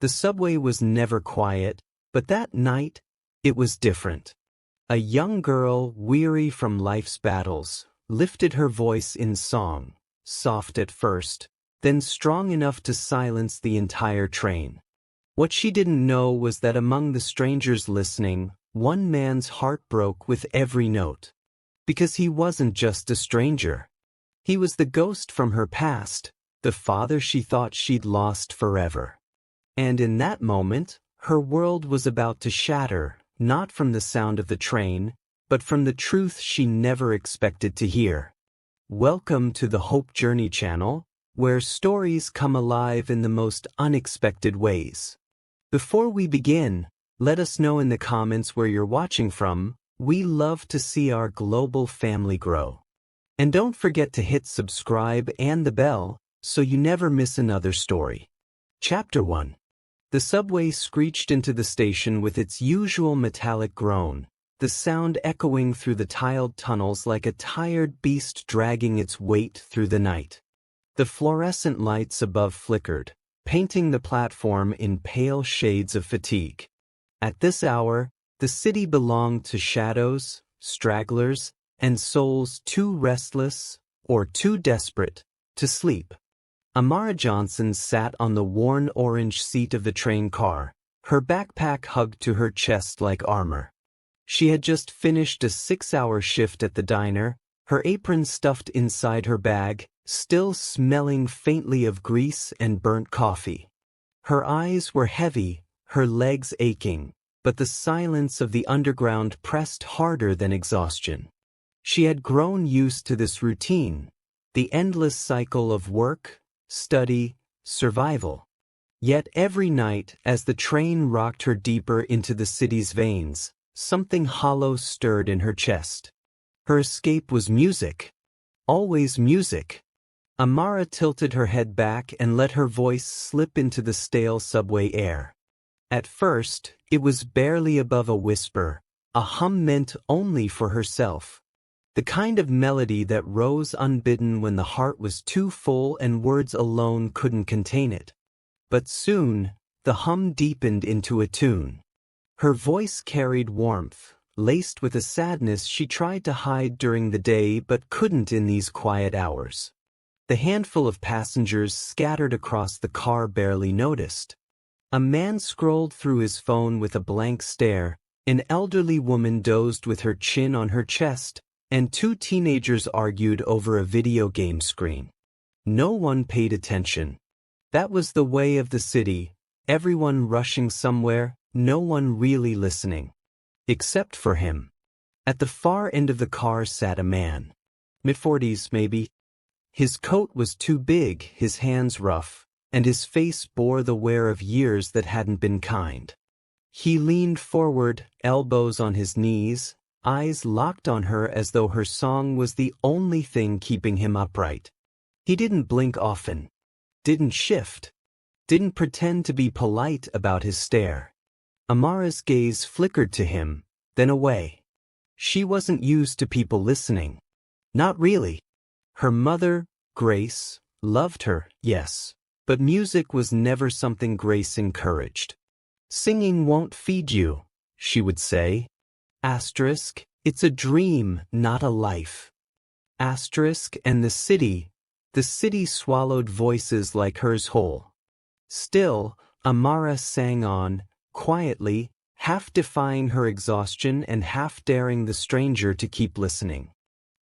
The subway was never quiet, but that night, it was different. A young girl, weary from life's battles, lifted her voice in song, soft at first, then strong enough to silence the entire train. What she didn't know was that among the strangers listening, one man's heart broke with every note. Because he wasn't just a stranger. He was the ghost from her past, the father she thought she'd lost forever. And in that moment, her world was about to shatter, not from the sound of the train, but from the truth she never expected to hear. Welcome to the Hope Journey channel, where stories come alive in the most unexpected ways. Before we begin, let us know in the comments where you're watching from. We love to see our global family grow. And don't forget to hit subscribe and the bell so you never miss another story. Chapter 1. The subway screeched into the station with its usual metallic groan, the sound echoing through the tiled tunnels like a tired beast dragging its weight through the night. The fluorescent lights above flickered, painting the platform in pale shades of fatigue. At this hour, the city belonged to shadows, stragglers, and souls too restless or too desperate to sleep. Amara Johnson sat on the worn orange seat of the train car, her backpack hugged to her chest like armor. She had just finished a 6-hour shift at the diner, her apron stuffed inside her bag, still smelling faintly of grease and burnt coffee. Her eyes were heavy, her legs aching, but the silence of the underground pressed harder than exhaustion. She had grown used to this routine, the endless cycle of work, study, survival. Yet every night, as the train rocked her deeper into the city's veins, something hollow stirred in her chest. Her escape was music. Always music. Amara tilted her head back and let her voice slip into the stale subway air. At first, it was barely above a whisper, a hum meant only for herself. The kind of melody that rose unbidden when the heart was too full and words alone couldn't contain it. But soon, the hum deepened into a tune. Her voice carried warmth, laced with a sadness she tried to hide during the day but couldn't in these quiet hours. The handful of passengers scattered across the car barely noticed. A man scrolled through his phone with a blank stare, an elderly woman dozed with her chin on her chest, and 2 teenagers argued over a video game screen. No one paid attention. That was the way of the city, everyone rushing somewhere, no one really listening. Except for him. At the far end of the car sat a man. Mid-40s, maybe. His coat was too big, his hands rough, and his face bore the wear of years that hadn't been kind. He leaned forward, elbows on his knees, eyes locked on her as though her song was the only thing keeping him upright. He didn't blink often. Didn't shift. Didn't pretend to be polite about his stare. Amara's gaze flickered to him, then away. She wasn't used to people listening. Not really. Her mother, Grace, loved her, yes, but music was never something Grace encouraged. Singing won't feed you, she would say. Asterisk, it's a dream, not a life. Asterisk, and the city swallowed voices like hers whole. Still, Amara sang on, quietly, half defying her exhaustion and half daring the stranger to keep listening.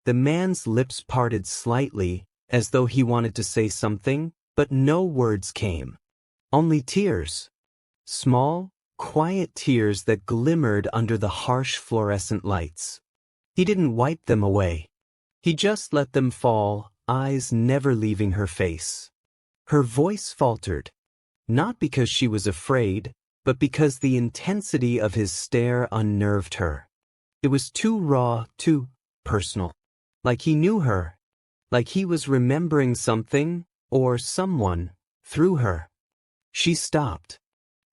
The man's lips parted slightly, as though he wanted to say something, but no words came. Only tears. Small, quiet tears that glimmered under the harsh fluorescent lights. He didn't wipe them away. He just let them fall, eyes never leaving her face. Her voice faltered. Not because she was afraid, but because the intensity of his stare unnerved her. It was too raw, too personal. Like he knew her. Like he was remembering something, or someone, through her. She stopped.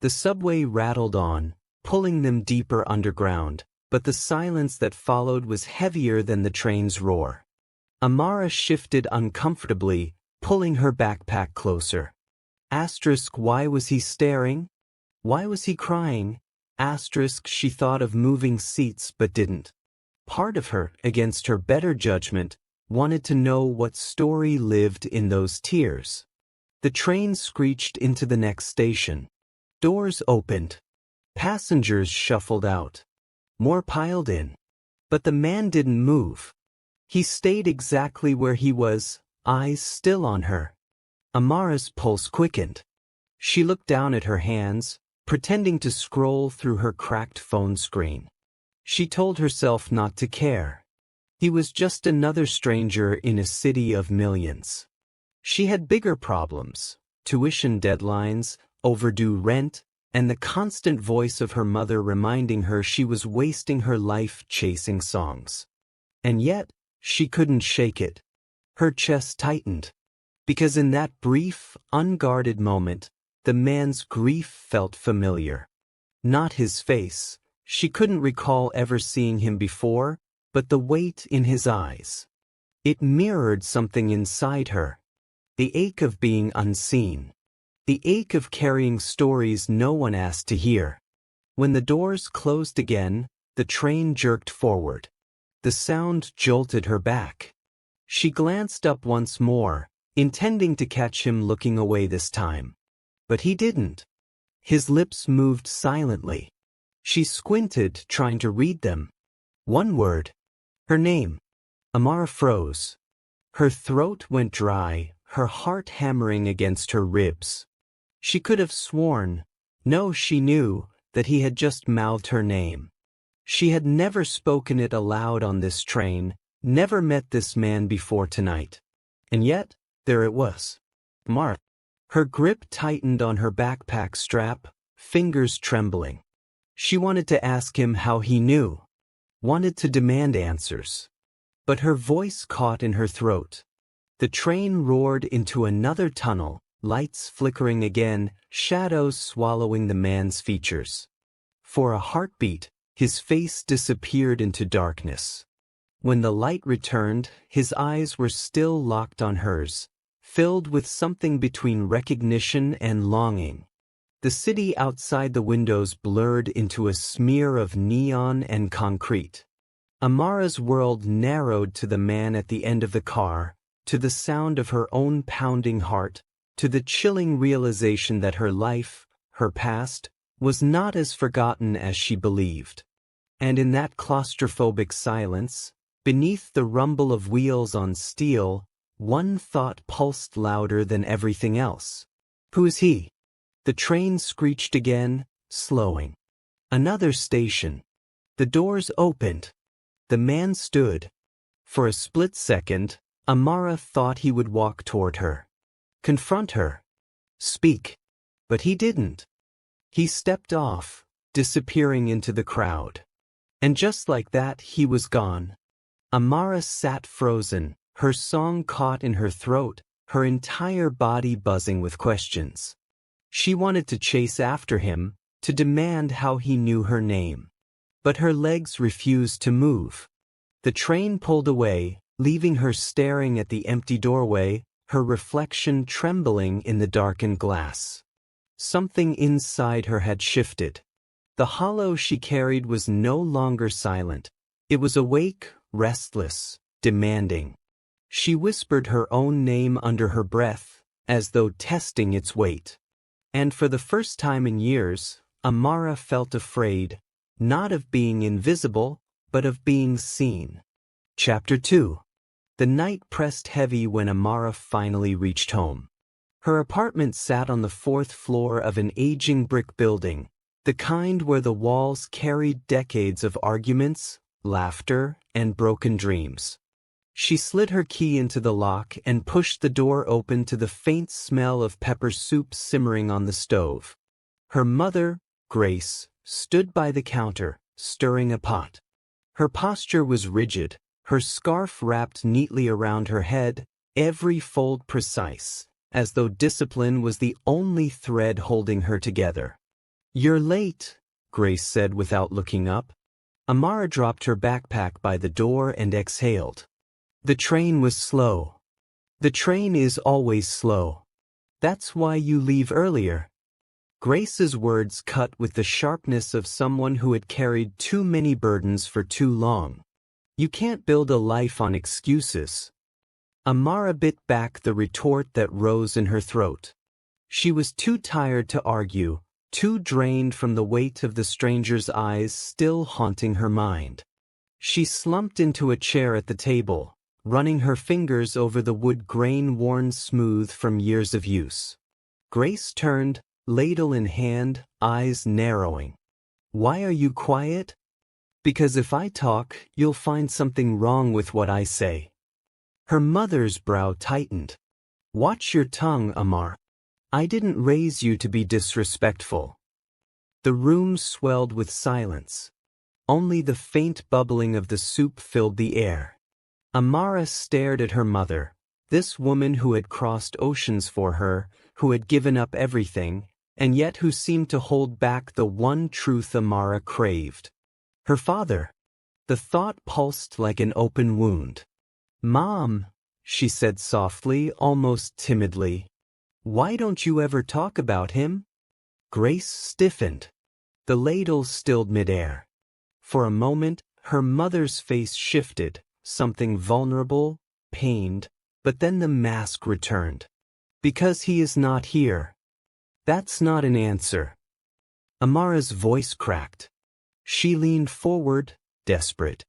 The subway rattled on, pulling them deeper underground, but the silence that followed was heavier than the train's roar. Amara shifted uncomfortably, pulling her backpack closer. Asterisk, why was he staring? Why was he crying? She thought of moving seats but didn't. Part of her, against her better judgment, wanted to know what story lived in those tears. The train screeched into the next station. Doors opened. Passengers shuffled out. More piled in. But the man didn't move. He stayed exactly where he was, eyes still on her. Amara's pulse quickened. She looked down at her hands, pretending to scroll through her cracked phone screen. She told herself not to care. He was just another stranger in a city of millions. She had bigger problems: tuition deadlines, overdue rent, and the constant voice of her mother reminding her she was wasting her life chasing songs. And yet, she couldn't shake it. Her chest tightened. Because in that brief, unguarded moment, the man's grief felt familiar. Not his face. She couldn't recall ever seeing him before, but the weight in his eyes. It mirrored something inside her. The ache of being unseen. The ache of carrying stories no one asked to hear. When the doors closed again, the train jerked forward. The sound jolted her back. She glanced up once more, intending to catch him looking away this time. But he didn't. His lips moved silently. She squinted, trying to read them. One word. Her name. Amara froze. Her throat went dry, her heart hammering against her ribs. She could have sworn, no, she knew, that he had just mouthed her name. She had never spoken it aloud on this train, never met this man before tonight. And yet, there it was. Amara. Her grip tightened on her backpack strap, fingers trembling. She wanted to ask him how he knew. Wanted to demand answers. But her voice caught in her throat. The train roared into another tunnel, lights flickering again, shadows swallowing the man's features. For a heartbeat, his face disappeared into darkness. When the light returned, his eyes were still locked on hers, filled with something between recognition and longing. The city outside the windows blurred into a smear of neon and concrete. Amara's world narrowed to the man at the end of the car, to the sound of her own pounding heart, to the chilling realization that her life, her past, was not as forgotten as she believed. And in that claustrophobic silence, beneath the rumble of wheels on steel, one thought pulsed louder than everything else. Who is he? The train screeched again, slowing. Another station. The doors opened. The man stood. For a split second, Amara thought he would walk toward her. Confront her. Speak. But he didn't. He stepped off, disappearing into the crowd. And just like that, he was gone. Amara sat frozen, her song caught in her throat, her entire body buzzing with questions. She wanted to chase after him, to demand how he knew her name. But her legs refused to move. The train pulled away, leaving her staring at the empty doorway, her reflection trembling in the darkened glass. Something inside her had shifted. The hollow she carried was no longer silent. It was awake, restless, demanding. She whispered her own name under her breath, as though testing its weight. And for the first time in years, Amara felt afraid, not of being invisible, but of being seen. Chapter 2. The night pressed heavy when Amara finally reached home. Her apartment sat on the 4th floor of an aging brick building, the kind where the walls carried decades of arguments, laughter, and broken dreams. She slid her key into the lock and pushed the door open to the faint smell of pepper soup simmering on the stove. Her mother, Grace, stood by the counter, stirring a pot. Her posture was rigid, her scarf wrapped neatly around her head, every fold precise, as though discipline was the only thread holding her together. "You're late," Grace said without looking up. Amara dropped her backpack by the door and exhaled. The train was slow. The train is always slow. That's why you leave earlier. Grace's words cut with the sharpness of someone who had carried too many burdens for too long. You can't build a life on excuses. Amara bit back the retort that rose in her throat. She was too tired to argue, too drained from the weight of the stranger's eyes still haunting her mind. She slumped into a chair at the table, running her fingers over the wood grain worn smooth from years of use. Grace turned, ladle in hand, eyes narrowing. "Why are you quiet?" "Because if I talk, you'll find something wrong with what I say." Her mother's brow tightened. "Watch your tongue, Amar. I didn't raise you to be disrespectful." The room swelled with silence. Only the faint bubbling of the soup filled the air. Amara stared at her mother, this woman who had crossed oceans for her, who had given up everything, and yet who seemed to hold back the one truth Amara craved. Her father. The thought pulsed like an open wound. "Mom," she said softly, almost timidly, "why don't you ever talk about him?" Grace stiffened. The ladle stilled midair. For a moment, her mother's face shifted, something vulnerable, pained, but then the mask returned. "Because he is not here." "That's not an answer." Amara's voice cracked. She leaned forward, desperate.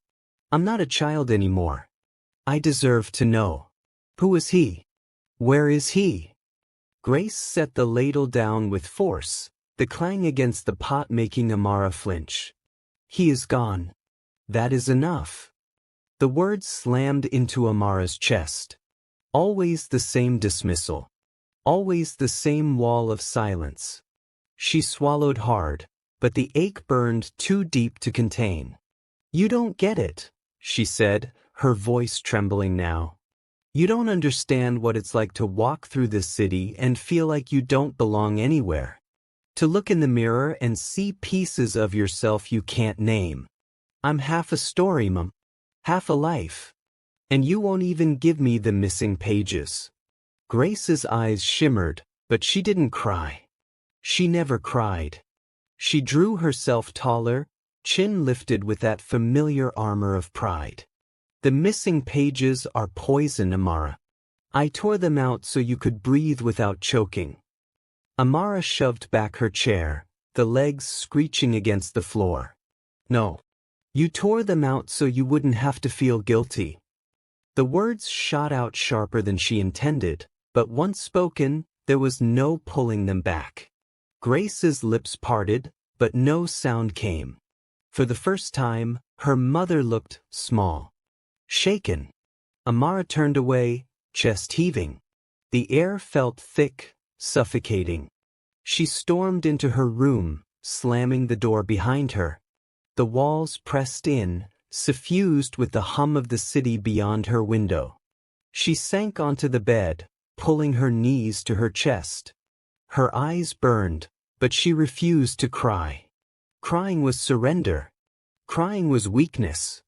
"I'm not a child anymore. I deserve to know. Who is he? Where is he?" Grace set the ladle down with force, the clang against the pot making Amara flinch. "He is gone. That is enough." The words slammed into Amara's chest. Always the same dismissal. Always the same wall of silence. She swallowed hard, but the ache burned too deep to contain. "You don't get it," she said, her voice trembling now. "You don't understand what it's like to walk through this city and feel like you don't belong anywhere. To look in the mirror and see pieces of yourself you can't name. I'm half a story, Mom. Half a life. And you won't even give me the missing pages." Grace's eyes shimmered, but she didn't cry. She never cried. She drew herself taller, chin lifted with that familiar armor of pride. "The missing pages are poison, Amara. I tore them out so you could breathe without choking." Amara shoved back her chair, the legs screeching against the floor. "No. You tore them out so you wouldn't have to feel guilty." The words shot out sharper than she intended, but once spoken, there was no pulling them back. Grace's lips parted, but no sound came. For the first time, her mother looked small. Shaken. Amara turned away, chest heaving. The air felt thick, suffocating. She stormed into her room, slamming the door behind her. The walls pressed in, suffused with the hum of the city beyond her window. She sank onto the bed, pulling her knees to her chest. Her eyes burned, but she refused to cry. Crying was surrender. Crying was weakness.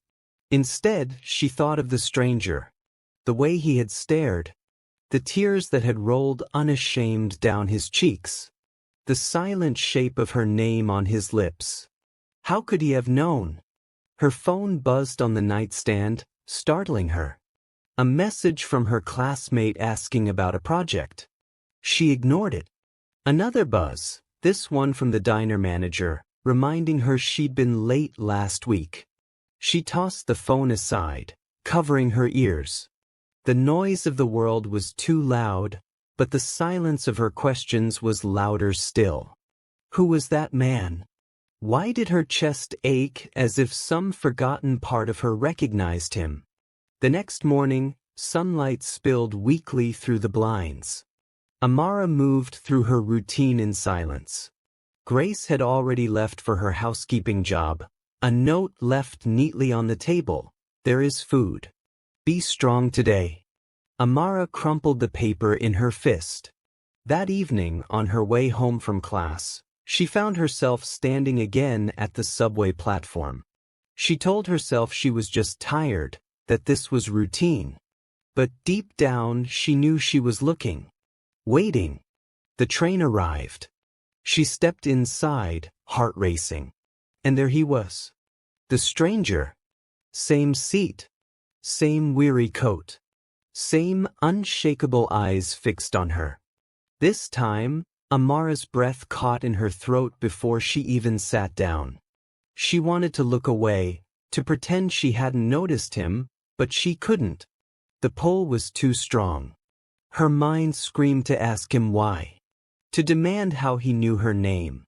Instead, she thought of the stranger. The way he had stared. The tears that had rolled unashamed down his cheeks. The silent shape of her name on his lips. How could he have known? Her phone buzzed on the nightstand, startling her. A message from her classmate asking about a project. She ignored it. Another buzz, this one from the diner manager, reminding her she'd been late last week. She tossed the phone aside, covering her ears. The noise of the world was too loud, but the silence of her questions was louder still. Who was that man? Why did her chest ache as if some forgotten part of her recognized him? The next morning, sunlight spilled weakly through the blinds. Amara moved through her routine in silence. Grace had already left for her housekeeping job. A note left neatly on the table. "There is food. Be strong today." Amara crumpled the paper in her fist. That evening, on her way home from class, she found herself standing again at the subway platform. She told herself she was just tired, that this was routine. But deep down, she knew she was looking. Waiting. The train arrived. She stepped inside, heart racing. And there he was. The stranger. Same seat. Same weary coat. Same unshakable eyes fixed on her. This time, Amara's breath caught in her throat before she even sat down. She wanted to look away, to pretend she hadn't noticed him, but she couldn't. The pull was too strong. Her mind screamed to ask him why, to demand how he knew her name.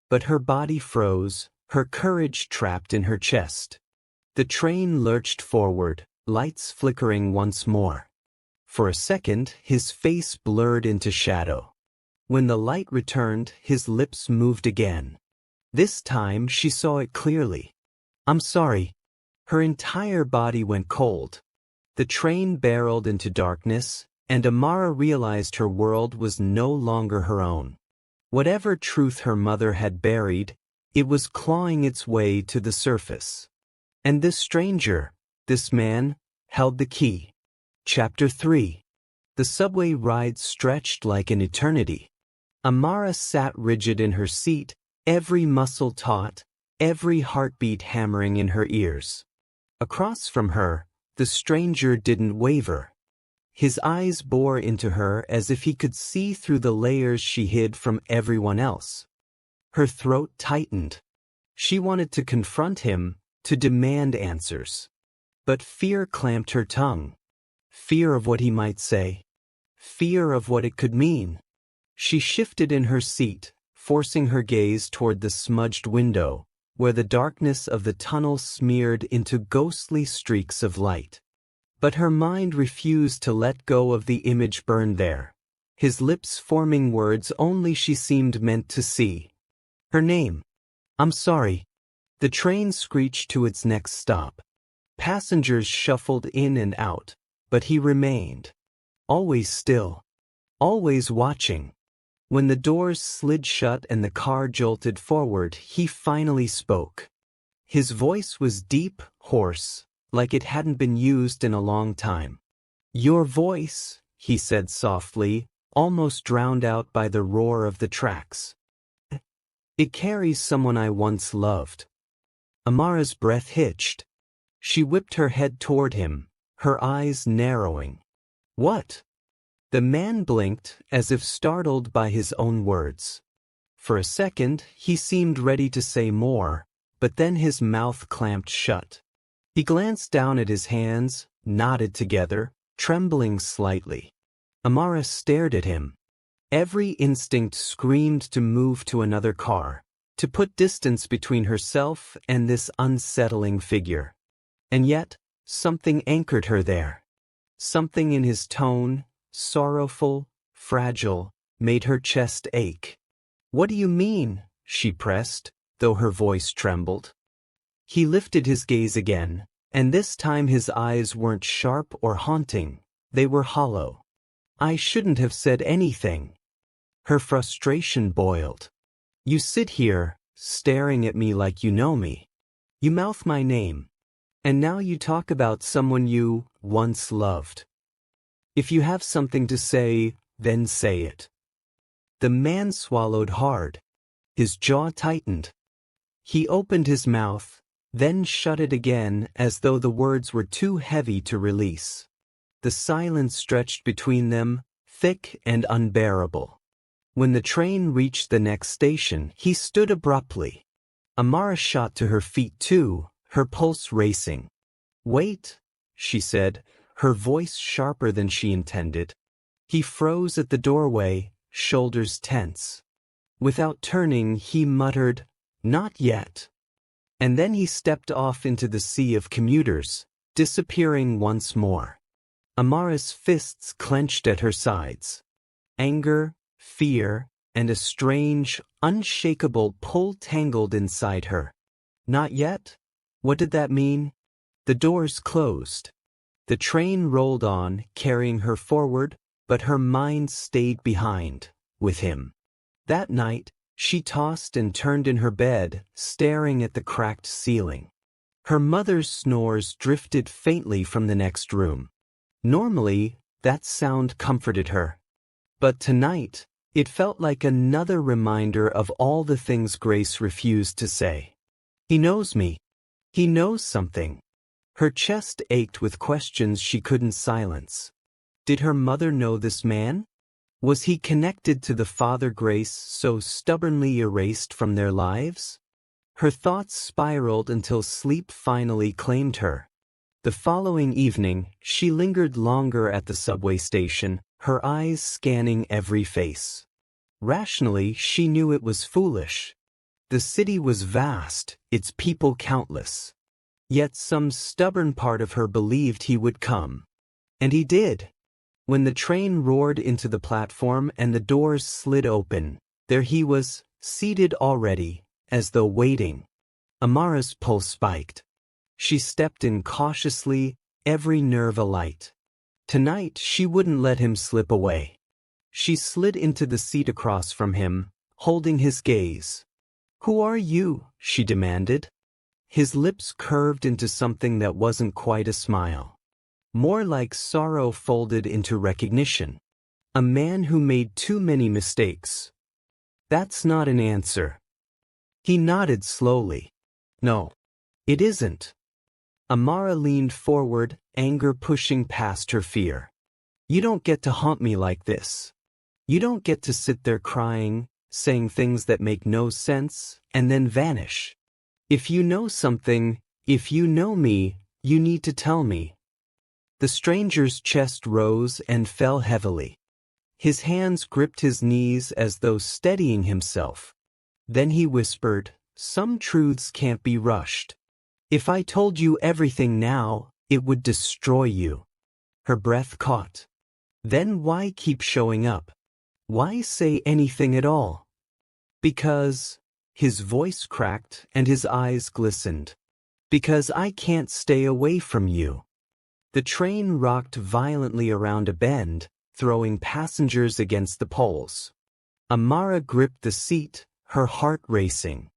But her body froze, her courage trapped in her chest. The train lurched forward, lights flickering once more. For a second, his face blurred into shadow. When the light returned, his lips moved again. This time, she saw it clearly. "I'm sorry." Her entire body went cold. The train barreled into darkness, and Amara realized her world was no longer her own. Whatever truth her mother had buried, it was clawing its way to the surface. And this stranger, this man, held the key. Chapter 3. The subway ride stretched like an eternity. Amara sat rigid in her seat, every muscle taut, every heartbeat hammering in her ears. Across from her, the stranger didn't waver. His eyes bore into her as if he could see through the layers she hid from everyone else. Her throat tightened. She wanted to confront him, to demand answers. But fear clamped her tongue. Fear of what he might say. Fear of what it could mean. She shifted in her seat, forcing her gaze toward the smudged window, where the darkness of the tunnel smeared into ghostly streaks of light. But her mind refused to let go of the image burned there, his lips forming words only she seemed meant to see. Her name. "I'm sorry." The train screeched to its next stop. Passengers shuffled in and out, but he remained. Always still. Always watching. When the doors slid shut and the car jolted forward, he finally spoke. His voice was deep, hoarse, like it hadn't been used in a long time. "Your voice," he said softly, almost drowned out by the roar of the tracks. "It carries someone I once loved." Amara's breath hitched. She whipped her head toward him, her eyes narrowing. "What?" The man blinked, as if startled by his own words. For a second, he seemed ready to say more, but then his mouth clamped shut. He glanced down at his hands, knotted together, trembling slightly. Amara stared at him. Every instinct screamed to move to another car, to put distance between herself and this unsettling figure. And yet, something anchored her there. Something in his tone, sorrowful, fragile, made her chest ache. "What do you mean?" she pressed, though her voice trembled. He lifted his gaze again, and this time his eyes weren't sharp or haunting, they were hollow. "I shouldn't have said anything." Her frustration boiled. "You sit here, staring at me like you know me. You mouth my name. And now you talk about someone you once loved. If you have something to say, then say it." The man swallowed hard. His jaw tightened. He opened his mouth, then shut it again as though the words were too heavy to release. The silence stretched between them, thick and unbearable. When the train reached the next station, he stood abruptly. Amara shot to her feet too, her pulse racing. "Wait," she said, her voice sharper than she intended. He froze at the doorway, shoulders tense. Without turning, he muttered, "Not yet." And then he stepped off into the sea of commuters, disappearing once more. Amara's fists clenched at her sides. Anger, fear, and a strange, unshakable pull tangled inside her. Not yet? What did that mean? The doors closed. The train rolled on, carrying her forward, but her mind stayed behind, with him. That night, she tossed and turned in her bed, staring at the cracked ceiling. Her mother's snores drifted faintly from the next room. Normally, that sound comforted her. But tonight, It felt like another reminder of all the things Grace refused to say. He knows me. He knows something. Her chest ached with questions she couldn't silence. Did her mother know this man? Was he connected to the father Grace so stubbornly erased from their lives? Her thoughts spiraled until sleep finally claimed her. The following evening, she lingered longer at the subway station, her eyes scanning every face. Rationally, she knew it was foolish. The city was vast, its people countless. Yet some stubborn part of her believed he would come. And he did. When the train roared into the platform and the doors slid open, there he was, seated already, as though waiting. Amara's pulse spiked. She stepped in cautiously, every nerve alight. Tonight she wouldn't let him slip away. She slid into the seat across from him, holding his gaze. "Who are you?" she demanded. His lips curved into something that wasn't quite a smile. More like sorrow folded into recognition. A man who made too many mistakes. That's not an answer. He nodded slowly. No, it isn't. Amara leaned forward, anger pushing past her fear. You don't get to haunt me like this. You don't get to sit there crying, saying things that make no sense, and then vanish. If you know something, if you know me, you need to tell me. The stranger's chest rose and fell heavily. His hands gripped his knees as though steadying himself. Then he whispered, "Some truths can't be rushed. If I told you everything now, it would destroy you." Her breath caught. Then why keep showing up? Why say anything at all? Because, his voice cracked and his eyes glistened. Because I can't stay away from you. The train rocked violently around a bend, throwing passengers against the poles. Amara gripped the seat, her heart racing.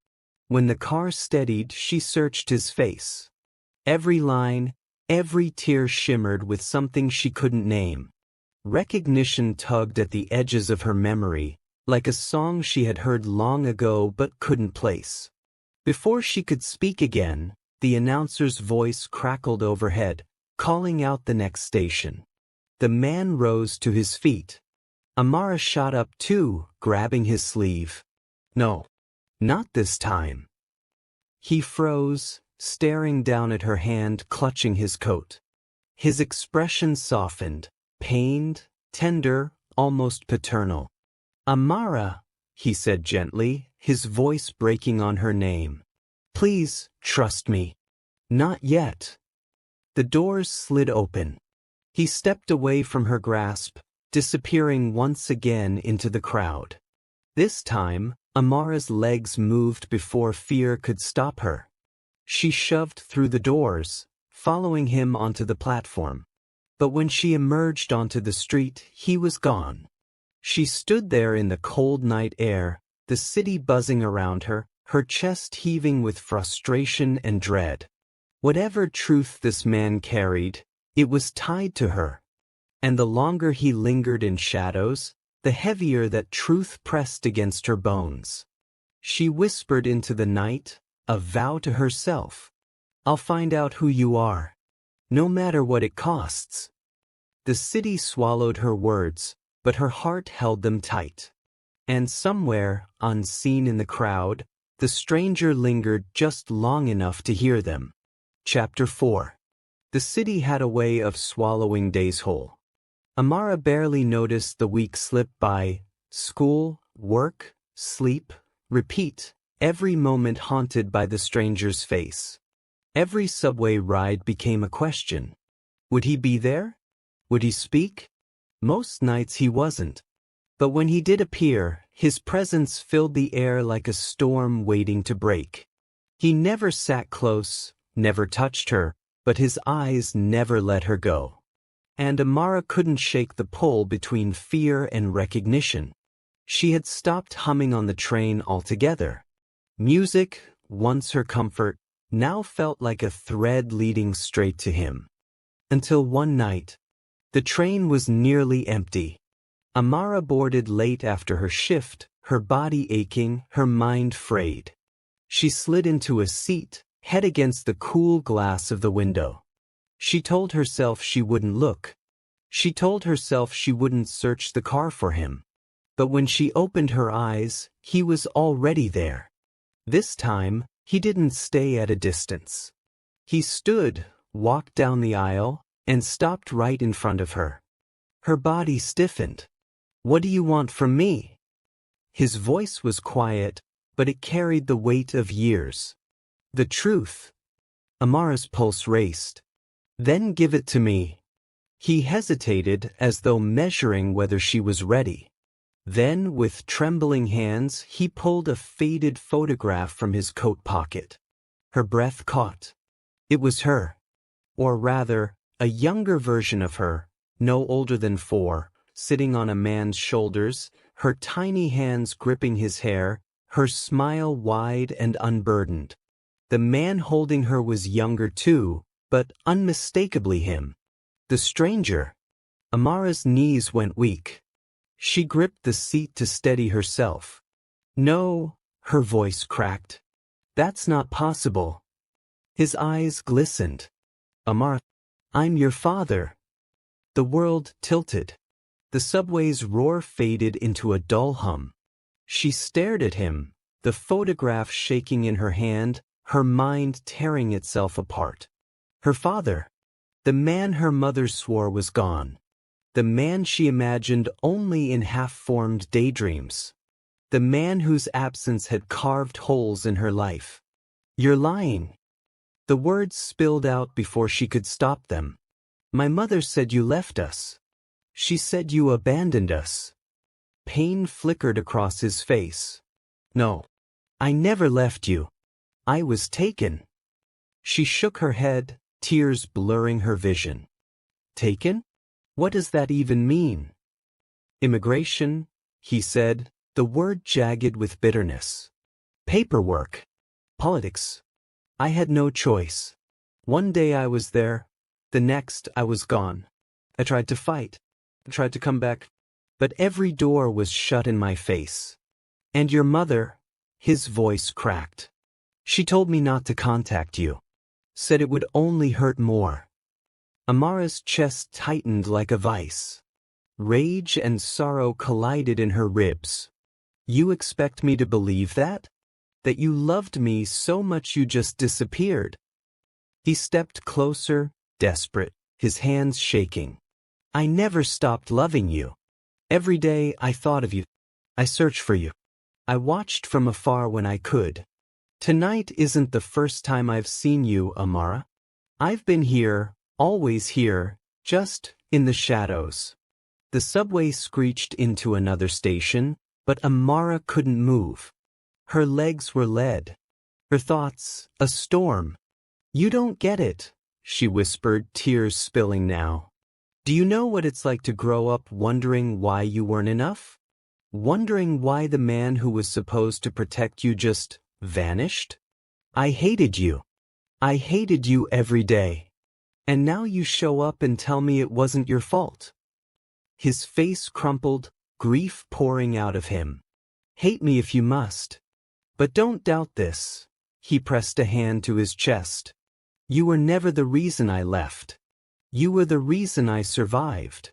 When the car steadied, she searched his face. Every line, every tear shimmered with something she couldn't name. Recognition tugged at the edges of her memory, like a song she had heard long ago but couldn't place. Before she could speak again, the announcer's voice crackled overhead, calling out the next station. The man rose to his feet. Amara shot up too, grabbing his sleeve. No, not this time. He froze, staring down at her hand clutching his coat. His expression softened, pained, tender, almost paternal. "Amara," he said gently, his voice breaking on her name. "Please, trust me." "Not yet." The doors slid open. He stepped away from her grasp, disappearing once again into the crowd. This time, Amara's legs moved before fear could stop her. She shoved through the doors, following him onto the platform. But when she emerged onto the street, he was gone. She stood there in the cold night air, the city buzzing around her, her chest heaving with frustration and dread. Whatever truth this man carried, it was tied to her. And the longer he lingered in shadows, the heavier that truth pressed against her bones. She whispered into the night, a vow to herself. "I'll find out who you are. No matter what it costs." The city swallowed her words, but her heart held them tight. And somewhere, unseen in the crowd, the stranger lingered just long enough to hear them. Chapter 4. The city had a way of swallowing days whole. Amara barely noticed the week slip by. School, work, sleep, repeat, every moment haunted by the stranger's face. Every subway ride became a question. Would he be there? Would he speak? Most nights he wasn't. But when he did appear, his presence filled the air like a storm waiting to break. He never sat close, never touched her, but his eyes never let her go. And Amara couldn't shake the pull between fear and recognition. She had stopped humming on the train altogether. Music, once her comfort, now felt like a thread leading straight to him. Until one night, the train was nearly empty. Amara boarded late after her shift, her body aching, her mind frayed. She slid into a seat, head against the cool glass of the window. She told herself she wouldn't look. She told herself she wouldn't search the car for him. But when she opened her eyes, he was already there. This time, he didn't stay at a distance. He stood, walked down the aisle, and stopped right in front of her. Her body stiffened. "What do you want from me?" His voice was quiet, but it carried the weight of years. "The truth." Amara's pulse raced. "Then give it to me." He hesitated as though measuring whether she was ready. Then, with trembling hands, he pulled a faded photograph from his coat pocket. Her breath caught. It was her. Or rather, a younger version of her, no older than 4, sitting on a man's shoulders, her tiny hands gripping his hair, her smile wide and unburdened. The man holding her was younger too, but unmistakably him. The stranger. Amara's knees went weak. She gripped the seat to steady herself. "No," her voice cracked. "That's not possible." His eyes glistened. "Amara, I'm your father." The world tilted. The subway's roar faded into a dull hum. She stared at him, the photograph shaking in her hand, her mind tearing itself apart. Her father. The man her mother swore was gone. The man she imagined only in half-formed daydreams. The man whose absence had carved holes in her life. "You're lying." The words spilled out before she could stop them. "My mother said you left us. She said you abandoned us." Pain flickered across his face. "No. I never left you. I was taken." She shook her head, tears blurring her vision. "Taken? What does that even mean?" "Immigration," he said, the word jagged with bitterness. "Paperwork. Politics. I had no choice. One day I was there, the next I was gone. I tried to fight. I tried to come back. But every door was shut in my face. And your mother," his voice cracked. "She told me not to contact you. Said it would only hurt more." Amara's chest tightened like a vice. Rage and sorrow collided in her ribs. "You expect me to believe that? That you loved me so much you just disappeared?" He stepped closer, desperate, his hands shaking. "I never stopped loving you. Every day I thought of you. I searched for you. I watched from afar when I could. Tonight isn't the first time I've seen you, Amara. I've been here, always here, just in the shadows." The subway screeched into another station, but Amara couldn't move. Her legs were lead. Her thoughts, a storm. "You don't get it," she whispered, tears spilling now. "Do you know what it's like to grow up wondering why you weren't enough? Wondering why the man who was supposed to protect you just vanished? I hated you. I hated you every day. And now you show up and tell me it wasn't your fault." His face crumpled, grief pouring out of him. "Hate me if you must. But don't doubt this." He pressed a hand to his chest. "You were never the reason I left. You were the reason I survived."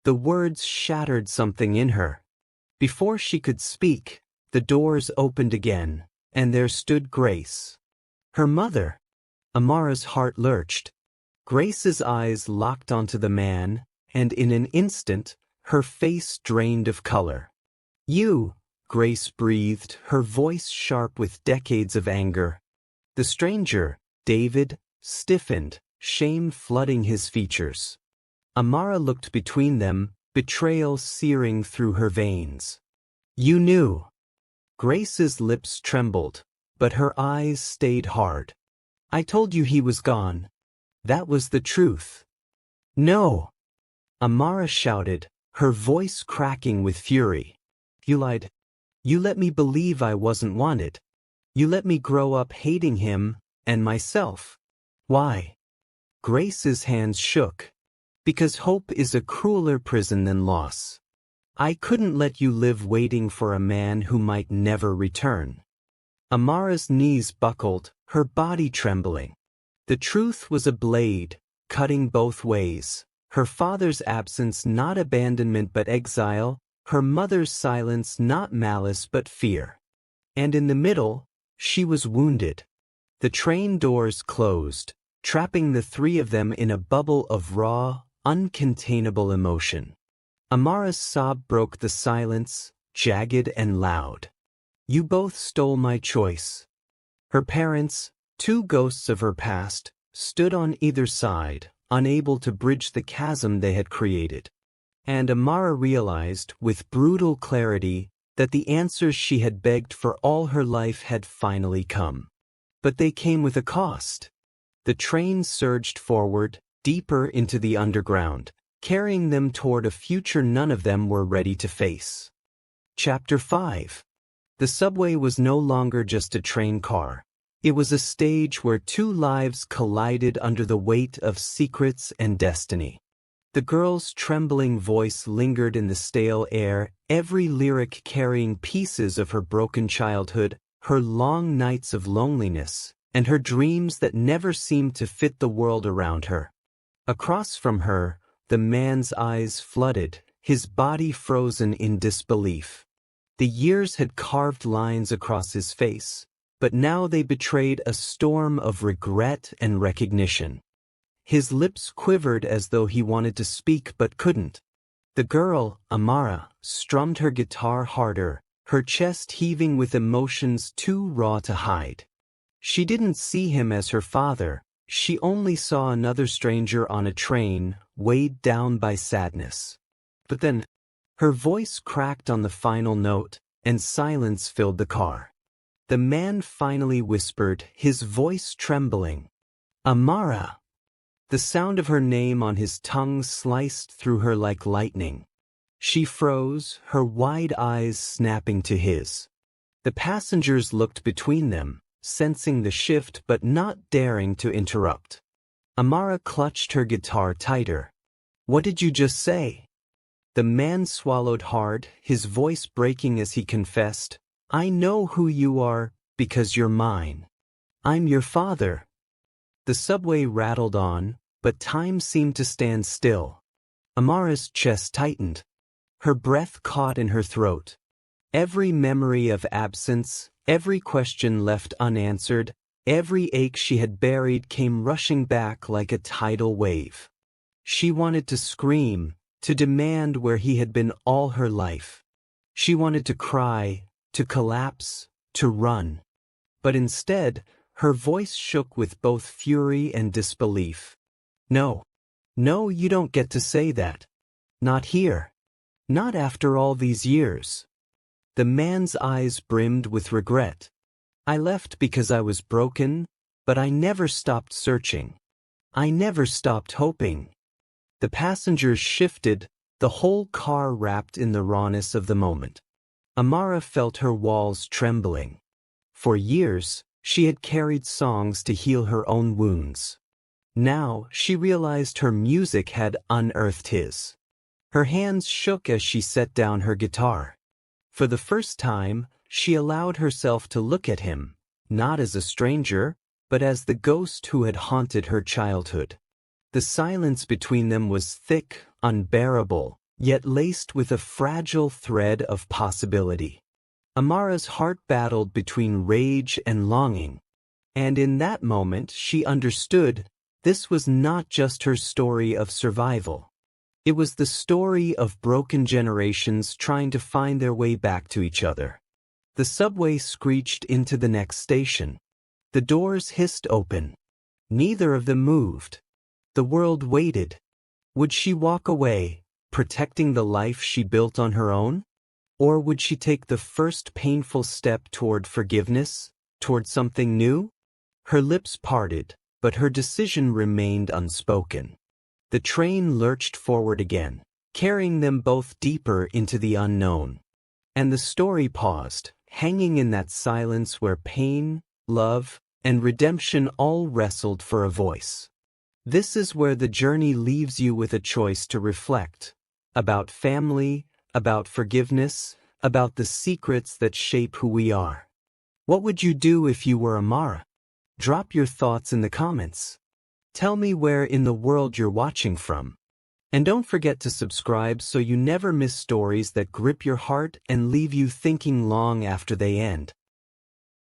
The words shattered something in her. Before she could speak, the doors opened again, and there stood Grace. Her mother. Amara's heart lurched. Grace's eyes locked onto the man, and in an instant, her face drained of color. "You," Grace breathed, her voice sharp with decades of anger. The stranger, David, stiffened, shame flooding his features. Amara looked between them, betrayal searing through her veins. "You knew." Grace's lips trembled, but her eyes stayed hard. "I told you he was gone. That was the truth." "No!" Amara shouted, her voice cracking with fury. "You lied. You let me believe I wasn't wanted. You let me grow up hating him, and myself. Why?" Grace's hands shook. "Because hope is a crueler prison than loss. I couldn't let you live waiting for a man who might never return. Amara's knees buckled, her body trembling. The truth was a blade, cutting both ways. Her father's absence not abandonment but exile, her mother's silence not malice but fear. And in the middle, she was wounded. The train doors closed, trapping the three of them in a bubble of raw, uncontainable emotion. Amara's sob broke the silence, jagged and loud. You both stole my choice. Her parents, two ghosts of her past, stood on either side, unable to bridge the chasm they had created. And Amara realized, with brutal clarity, that the answers she had begged for all her life had finally come. But they came with a cost. The train surged forward, deeper into the underground, carrying them toward a future none of them were ready to face. Chapter 5. The subway was no longer just a train car. It was a stage where two lives collided under the weight of secrets and destiny. The girl's trembling voice lingered in the stale air, every lyric carrying pieces of her broken childhood, her long nights of loneliness, and her dreams that never seemed to fit the world around her. Across from her, the man's eyes flooded, his body frozen in disbelief. The years had carved lines across his face, but now they betrayed a storm of regret and recognition. His lips quivered as though he wanted to speak but couldn't. The girl, Amara, strummed her guitar harder, her chest heaving with emotions too raw to hide. She didn't see him as her father, she only saw another stranger on a train, weighed down by sadness. But then, her voice cracked on the final note, and silence filled the car. The man finally whispered, his voice trembling. Amara! The sound of her name on his tongue sliced through her like lightning. She froze, her wide eyes snapping to his. The passengers looked between them, sensing the shift but not daring to interrupt. Amara clutched her guitar tighter. What did you just say? The man swallowed hard, his voice breaking as he confessed, I know who you are, because you're mine. I'm your father. The subway rattled on, but time seemed to stand still. Amara's chest tightened. Her breath caught in her throat. Every memory of absence, every question left unanswered, every ache she had buried came rushing back like a tidal wave. She wanted to scream, to demand where he had been all her life. She wanted to cry, to collapse, to run. But instead, her voice shook with both fury and disbelief. No. No, you don't get to say that. Not here. Not after all these years. The man's eyes brimmed with regret. I left because I was broken, but I never stopped searching. I never stopped hoping. The passengers shifted, the whole car wrapped in the rawness of the moment. Amara felt her walls trembling. For years, she had carried songs to heal her own wounds. Now, she realized her music had unearthed his. Her hands shook as she set down her guitar. For the first time, she allowed herself to look at him, not as a stranger, but as the ghost who had haunted her childhood. The silence between them was thick, unbearable, yet laced with a fragile thread of possibility. Amara's heart battled between rage and longing. And in that moment she understood this was not just her story of survival. It was the story of broken generations trying to find their way back to each other. The subway screeched into the next station. The doors hissed open. Neither of them moved. The world waited. Would she walk away, protecting the life she built on her own? Or would she take the first painful step toward forgiveness, toward something new? Her lips parted, but her decision remained unspoken. The train lurched forward again, carrying them both deeper into the unknown. And the story paused, hanging in that silence where pain, love, and redemption all wrestled for a voice. This is where the journey leaves you with a choice to reflect about family, about forgiveness, about the secrets that shape who we are. What would you do if you were Amara? Drop your thoughts in the comments. Tell me where in the world you're watching from. And don't forget to subscribe so you never miss stories that grip your heart and leave you thinking long after they end.